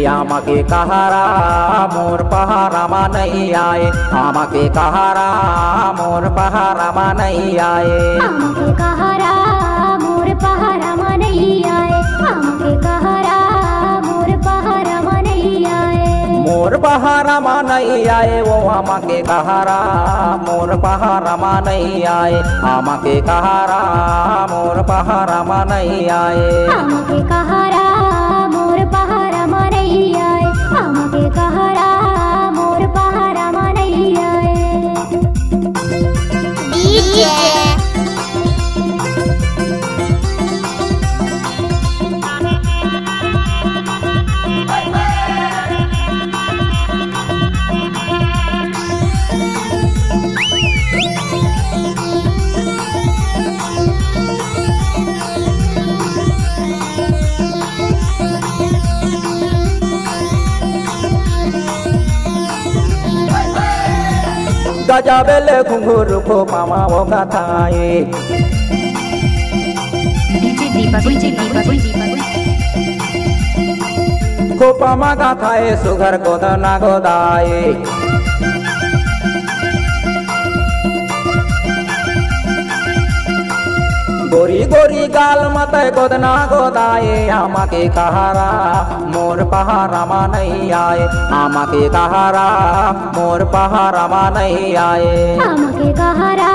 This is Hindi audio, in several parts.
आमा के कहारा मोर पहारा मा नहीं आए, आमा के कहारा मोर पहारा मा नहीं आए, आमा के कहारा मोर पहारा मा नहीं आए, आमा के कहारा मोर पहारा मा नहीं आए, मोर पहारा मा नहीं आए वो आमा के कहारा मोर पहारा मा नहीं आए, आमा के कहारा मोर पहारा मा नहीं आए, आमा के कहारा मोर पहारा मा नहीं आए, आमा के कहारा मोर पहारा मा नहीं आए। डीजे गजा बेले घुंघरू को मामा वो गाथाए, को पामा गाथाए सुगर गोदना गोदाए, गोरी गोरी गाल मत गोदना गोदाए, आमा के कहारा मोर पहारा मा नहीं आए, आमा के कहारा मोर पहारा मा नहीं आए, आमा के कहारा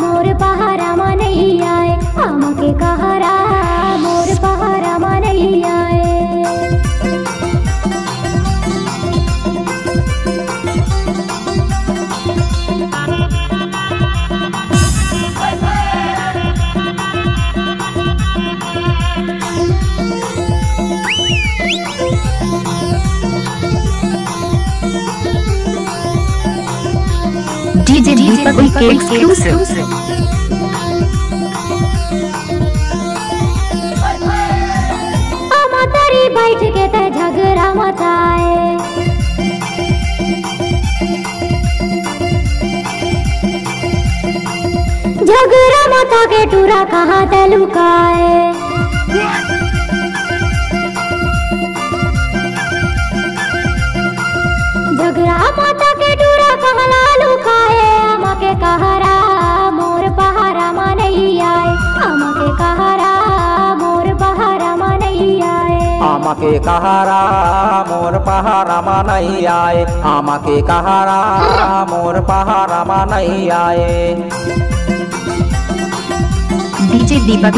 मोर पहारा मा नहीं आए, आमा के कहारा मोर पहारा मा नहीं आए। DJ Deepak के exclusive। आमा तारी बैठ के ते झगड़ा मचाए, झगड़ा मचा के टूरा कहाँ ते लुकाए, झगड़ा मचा के टूरा कहाँ लुकाए, आमा के कहारा मोर पहारा मा नहीं आए, आमा के कहारा मोर पहारा मा नहीं आए, आमा के कहारा मोर पहारा मा नहीं आए, आमा के कहारा मोर पहारा मा नहीं आए। DJ Deepak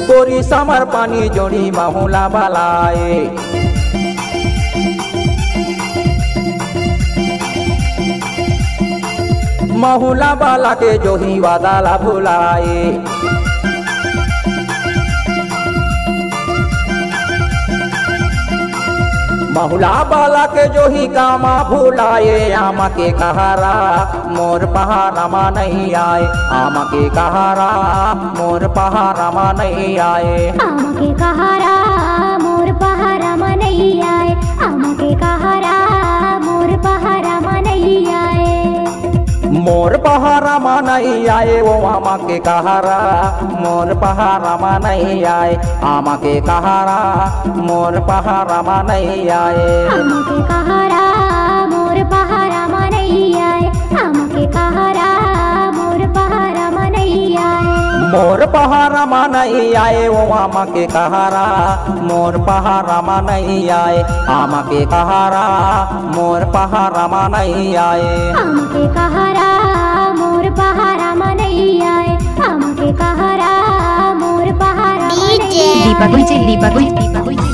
गोरी समर पानी जोड़ी बहुला बलाए, महुला बाला के जो ही वादाला भुलाए, महुला बाला के जो ही कामा भुलाए, आमा के कहारा मोर पहारा मा नहीं आए, आमा के कहारा मोर पहारा मा नहीं आए, आमा के कहारा मोर पहारा मा नहीं आए, आमा के कहारा मोर पहारा मा नहीं आए, मोर पहारा मा नहीं आए वो आमा के कहारा मोर पहारा मा नहीं आए, आमा के कहारा मोर पहारा मा नहीं आए, आमा के कहारा मोर पहारा मा नहीं आए, आमा के कहारा मोर पहारा मा नहीं आए, मोर पहारा मा नहीं आए वो आमा के कहारा मोर पहारा मा नहीं आए, आमा के कहारा मोर पहारा मा नहीं आए, आमा के कहारा मोर पहारा मा नहीं आए, आमा के कहारा मोर पहारा मा नहीं आए। Deepak